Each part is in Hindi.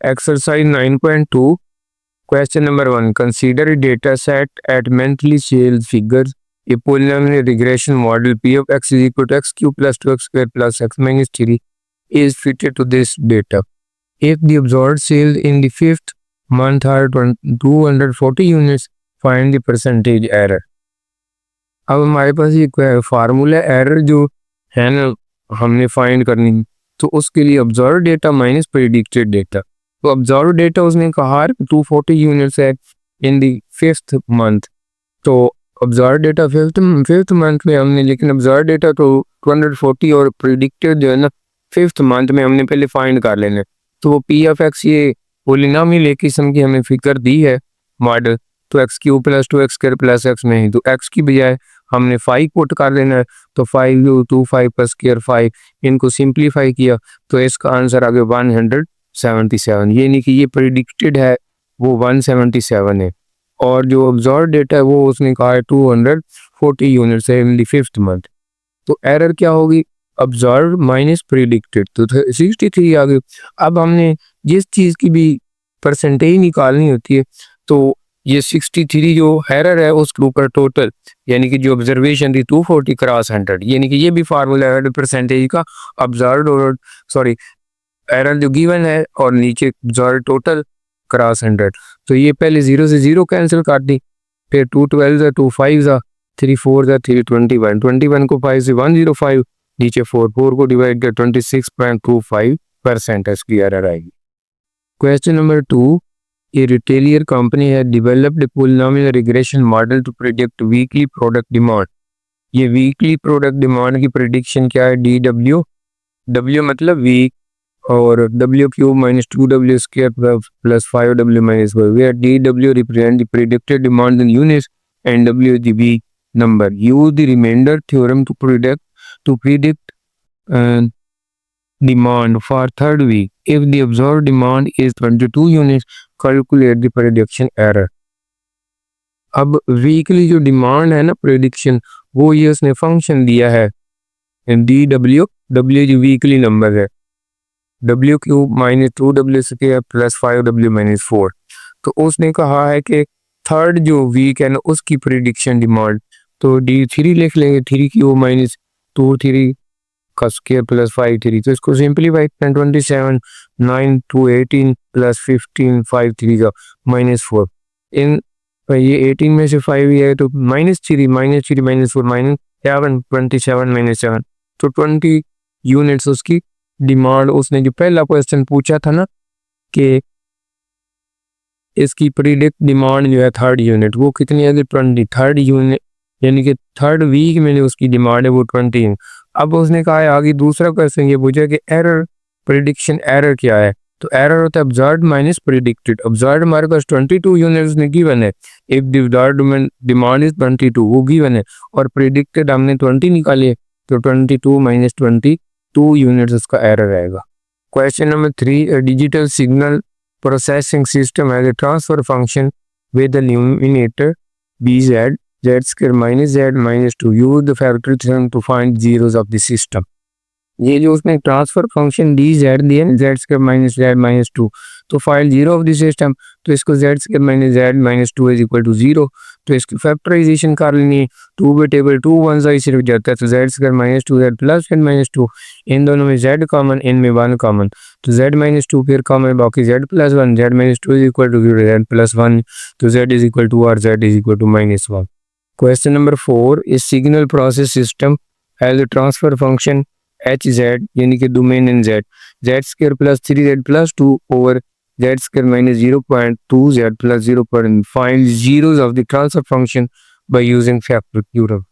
Exercise 9.2, question number 1. Consider a data set at monthly sales figures. A polynomial regression model P of x is equal to x cube plus 2x square plus x minus 3 is fitted to this data. If the observed sales in the fifth month are 240 units, find the percentage error. अब हमारे पास ये फार्मूला एरर जो है ना हमने फाइंड करनी, तो उसके लिए observe data minus predicted data. तो ऑब्जर्व डेटा उसने कहा 240 यूनिट्स है इन दी फिफ्थ मंथ, तो ऑब्जर्व डेटा फिफ्थ मंथ में हमने, लेकिन ऑब्जर्व डेटा तो 240 और प्रेडिक्टेड जो है ना फिफ्थ मंथ में हमने पहले फाइंड कर लेना। तो वो पी ऑफ एक्स ये पॉलिनोमियल एक किस्म की हमें फिगर दी है मॉडल, तो x cube plus 2x square plus x में ही, तो एक्स की बजाय हमने 5 पुट कर लेना है। तो 5 2 5 पर स्क्वायर 5, इनको सिंप्लीफाई किया तो इसका आंसर आ गया 177। ये नहीं कि ये प्रेडिक्टेड है वो 177 है, और जो ऑब्जर्व डेटा है वो उसने कहा है 240 यूनिट्स है इन द फिफ्थ मंथ। तो एरर क्या होगी, ऑब्जर्व माइनस प्रेडिक्टेड, तो 63 आ गई। अब हमने जिस चीज़ की भी परसेंटेज निकालनी होती है, तो ये 63 जो एरर है उसके ऊपर टोटल, यानी कि जो ऑब्जर्वेशन थी 240 क्रॉस 100, यानी कि ये भी फार्मूला है परसेंटेज का, ऑब्जर्व और सॉरी एरर जो गिवन है और नीचे ऑब्जर्व टोटल क्रॉस 100। तो ये पहले 0 से 0 कैंसिल कर दी, फिर 2 12 जा 2 5 जा 3 4 जा 3 21 को 5 से 105, नीचे 4 को डिवाइड कर 26.25% इसकी एरर आएगी। Question number 2, A retailer company has developed a polynomial regression model to predict weekly product demand. ये weekly product demand की prediction क्या है, DW, W मतलब week और W cube minus 2W square plus 5W minus 1, where DW represent the predicted demand in units and W is the week number. Use the remainder theorem to predict demand for third week. If the observed demand is 22 units, calculate the prediction error. अब वीकली जो डिमांड है ना प्रेडिक्शन, वो ये उसने फंक्शन दिया है DW, W जो वीकली नंबर है, W cube minus 2W square plus 5W minus 4। तो उसने कहा है कि थर्ड जो वीक है ना उसकी प्रेडिक्शन डिमांड, तो D3 लिख लेंगे, 3 क्यूब माइनस 2 3 का स्क्वायर प्लस 5 3, तो इसको सिंपलीफाई करें 27 9 2 18 प्लस 15 5 3 का माइनस 4, इन ये 18 में से 5 ही है तो माइनस 3 माइनस 4 माइनस 7 27 माइनस 7, तो 20 यूनिट्स उसकी डिमांड। उसने जो पहला क्वेश्चन पूछा था ना कि इसकी प्रीडिक्ट डिमांड जो है थर्ड यूनिट, वो कितनी है, 20, थर्ड यूनिट यानी कि थर्ड वीक में जो उसकी डिमांड है वो 20 है। अब उसने कहा है आगे दूसरा क्वेश्चन ये पूछा कि एरर प्रेडिक्शन एरर क्या है, तो एरर होता है ऑब्जर्व्ड माइनस प्रेडिक्टेड। ऑब्जर्व्ड हमारे पास 22 यूनिट्स ने गिवन है, if the observed demand is 22 वो गिवन है, और प्रेडिक्टेड हमने 20 निकाले, तो 22 माइनस 22 यूनिट्स उसका एरर आएगा। Question number 3, digital signal processing system has a transfer function with the numerator BZ z square minus z minus 2. Use the factor theorem to find zeros of the system. ये जो उसने ट्रांसफर फंक्शन डी जेड दिया Z square minus Z minus 2, तो फाइल जीरो ऑफ द सिस्टम, तो इसको Z square minus Z minus 2 is equal to 0, तो इसकी फैक्टराइजेशन कर लेनी है, 2 बटे टेबल 2 1 से सिर्फ जाता है, तो Z square minus 2 Z plus Z minus 2, इन दोनों में जेड कॉमन, इनमें 1 कॉमन, तो जेड माइनस 2 फिर कॉमन, बाकी Z plus 1, Z minus 2 is equal to Z plus 1, तो जेड इज इक्वल टू और Z is equal to minus 1। Question number 4, is signal process system has a transfer function hz यानी कि domain in z, z square plus 3z plus 2 over z square minus 0.2z plus 0. Find zeros of the transfer function by using factor theorem.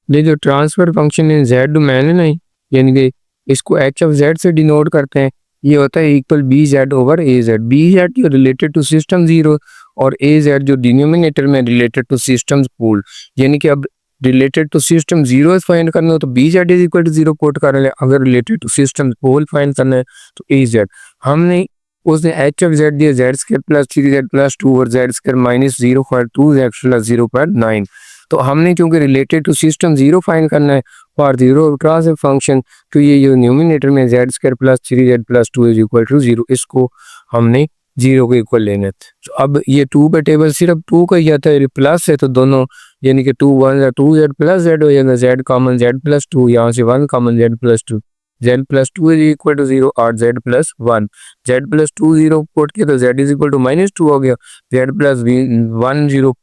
ये जो transfer function in z domain है ना, यानी कि इसको h of z से डिनोट करते हैं, ये होता है equal BZ over AZ। BZ जो रिलेटेड टू सिस्टम जीरो और AZ जो डिनोमिनेटर में रिलेटेड टू सिस्टम्स पूल, यानी कि अब related to system zero find करना हो तो BZ is equal to 0 put कर ले, अगर related to system pole find करना है तो AZ। हमने उसने h of z दिया z square plus 3z plus 2 और z square minus 0.2z plus 0.9, तो हमने क्योंकि related to system zero find करना है फॉर जीरो ट्रांसफर फंक्शन, तो ये जो न्यूमिनेटर में z square plus 3z+2 is equal to 0, इसको हमने 0 के इक्वल लेना है। तो अब ये 2 पे टेबल सिर्फ 2 का ही आता है, प्लस है तो दोनों यानी कि 2 1 या 2z प्लस जेड हो जाएगा, जेड कॉमन z+2, यहाँ से 1 common z+2, z+2 is equal to 0 और z+1, z+2 0 पुट किया तो z इज इक्वल टू -2 हो गया, z+1 0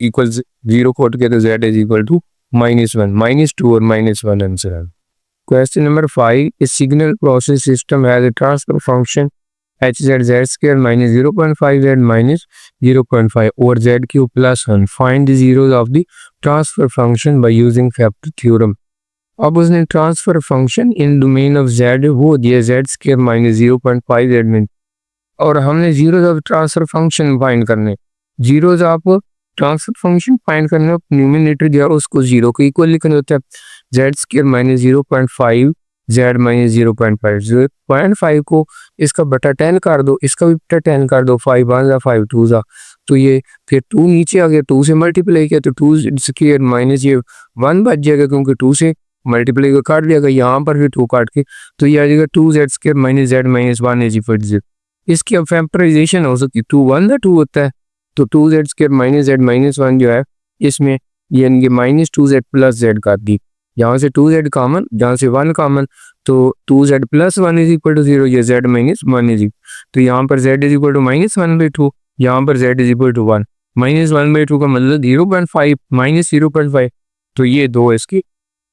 इक्वल 0 पुट किया तो z इज इक्वल टू -1, -2 और -1 आंसर है। Question number 5, a signal process system has a transfer function hz(z)² -0.5z -0.5 over z³ + 1. Find the zeros of the transfer function by using factor theorem. अब उसने transfer function in domain of z वो दिया z² -0.5z में, और हमने zeros of transfer function find करने, zeros of transfer function find करने, न्यूमिनेटर दिया उसको 0 के इक्वल लिखना होता है, z² -0.5 z -0.5, 0.5 को इसका बटा 10 कर दो, इसका भी बटा 10 कर दो, 5 1 जा 5 2 जा, तो ये फिर 2 नीचे आ गया, 2 से मल्टीप्लाई किया तो 2² माइनस ये 1 बच जाएगा क्योंकि 2 से मल्टीप्लाई को काट दिया, यहाँ पर भी 2 काट के तो ये आ जाएगा 2z² -z -1 is equal to 0। इसकी अब फैक्टराइजेशन हो सकती है, 2 1 जा 2 होता है तो 2z² -z -1 जो है इसमें यानी -2z + z कर दी, यहाँ से 2z कॉमन, यहाँ से 1 कॉमन, तो 2z + 1 इज इक्वल टू 0, ये z -1 इज, तो यहाँ पर z इज इक्वल टू -1/2, यहाँ पर z इज इक्वल टू 1, -1/2 का मतलब 0.5 -0.5, तो ये दो इसकी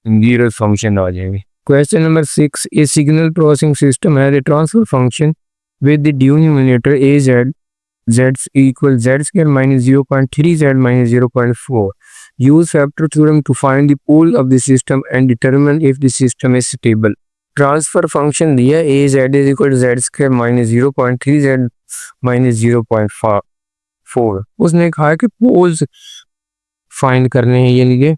जीरो फंक्शन आ जाएंगे। Question number 6, A signal processing system has a transfer function with the denominator az z equal z² -0.3z -0.4. Use factor theorem to find the pole of the system and determine if the system is stable. Transfer function दिया az is equal to z² -0.3z -0.4, उसने कहा कि पोल्स फाइंड करने हैं, यानी कि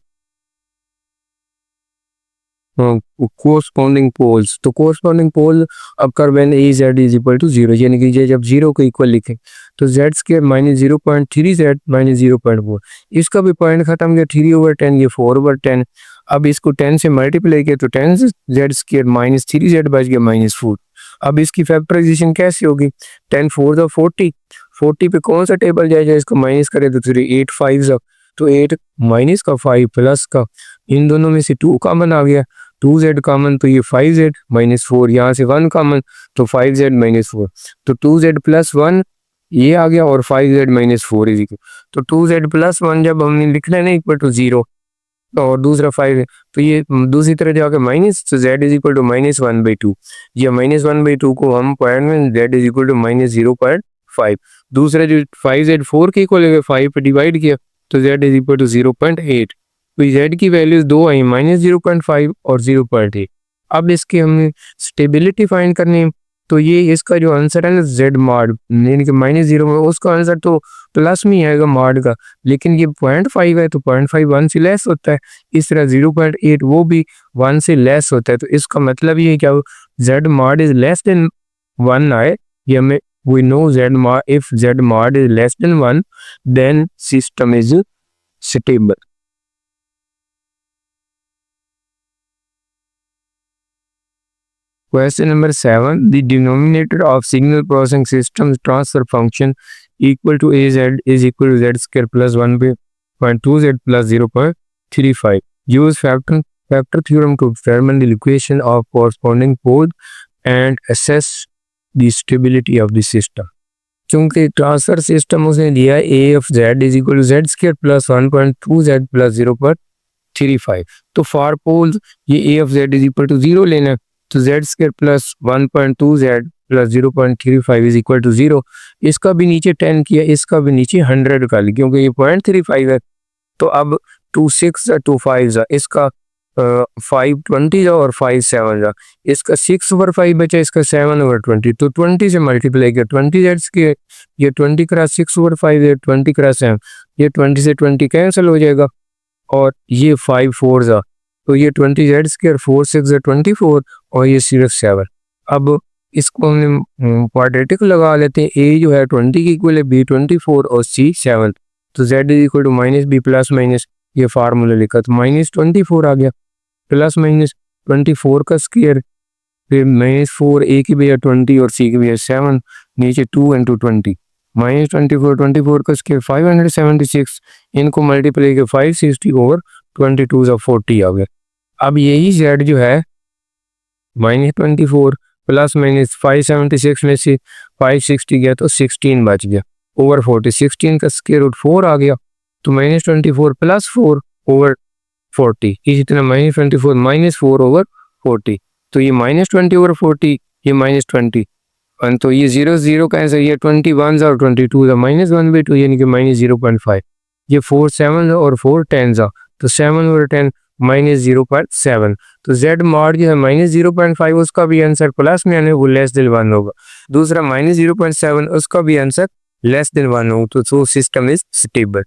कोरस्पॉन्डिंग पोल्स, तो कोरस्पॉन्डिंग पोल अब कर when az is equal to 0, यानी कि ये जब 0 को इक्वल लिखें तो z² -0.3z -0.4, इसका भी पॉइंट खत्म गया, 3/10 ये 4/10, अब इसको 10 से मल्टीप्लाई किया तो 10 से z² -3z बच गया -4। अब इसकी फैक्टराइजेशन कैसे होगी, 10 4 जा 40, 40 पे कौन सा टेबल जाएगा, इसको माइनस करें तो 3 8 5 जा, तो 8 माइनस का 5 प्लस का, इन दोनों में से 2 कॉमन आ गया, 2z कॉमन तो ये 5z -4, यहाँ से 1 कॉमन तो 5z -4, तो 2z + 1 ये आ गया और 5z -4 इज इक्वल, तो 2z + 1 जब हमने लिखना है ना इक्वल टू 0 और दूसरा 5 है तो ये दूसरी तरह जाकर माइनस, तो z इज इक्वल टू -1/2, ये -1/2 को हम पॉइंट में z इज इक्वल टू -0.5, दूसरा जो 5z 4 के इक्वल है 5 पे डिवाइड किया तो z इज इक्वल टू 0.8, तो z की वैल्यूज दो आई, -0.5 और 0.8। अब इसकी हमने स्टेबिलिटी फाइंड करनी, तो ये इसका जो आंसर है ना z मॉड, यानी कि -0 में उसका आंसर तो प्लस में आएगा मॉड का, लेकिन ये 0.5 है तो 0.5 1 से लेस होता है, इस तरह 0.8 वो भी 1 से लेस होता है, तो इसका मतलब ये क्या z mod is less than 1 आए, ये हमें we know z mod, if z mod is less than 1 then system is stable. Question number 7, the denominator of signal processing system transfer function equal to az is equal to z² plus 1/2z plus 0.35. Use factor theorem to determine the location of corresponding pole and assess the stability of the system. क्योंकि ट्रांसफर सिस्टम उसने दिया a of z is equal to z² plus 1.2z plus 0.35, तो फॉर पोल्स ये a of z is equal to 0 लेना, तो z² plus 1.2z plus 0.35 is equal to 0, इसका भी नीचे 10 किया, इसका भी नीचे 100 कर लिया क्योंकि ये 0.35 है, तो अब 2 6 2 5 इसका 5 20 जा और 5 7 जा, इसका 6/5 बचा, इसका 7/20, तो 20 से मल्टीप्लाई किया 20z के, ये 20 क्रॉस 6/5 है, 20 क्रॉस 7, ये 20 से 20 कैंसिल हो जाएगा और ये 5 4 जा, तो ये 20z² और 4 6 24 और ये सिर्फ 7। अब इसको हमने क्वाड्रेटिक लगा लेते हैं, a जो है 20 की इक्वल है, b 24 और c 7, तो z is equal to -b plus minus, ये फार्मूला लिखा तो -24 आ गया, प्लस माइनस 24 का स्क्वायर, फिर -4 ए की बजाय 20 और सी की बजाय 7, नीचे 2 इंटू 20 -24 का स्क्वायर 576, इनको मल्टीप्लाई के 560 ओवर 22 सा 40 आ गया। अब यही जेड जो है -24 प्लस माइनस 576 में से 560 गया तो 16 बच गया ओवर 40, 16 का स्क्वायर रूट 4 आ गया, तो -24 प्लस 4 ओवर 40, इसी तरह -24 -4 ओवर 40, तो ये -20 ओवर 40, ये -20, तो ये 0 0 कैंसिल, ये 21 और 22 -1/2 यानी कि -0.5, ये 4 7 और 4 10 तो 7 ओवर 10 -0.7, तो z मॉड जो है -0.5 उसका भी आंसर प्लस में आने वो लेस देन 1 होगा, दूसरा -0.7 उसका भी आंसर लेस देन 1 होगा, तो सिस्टम इज स्टेबल।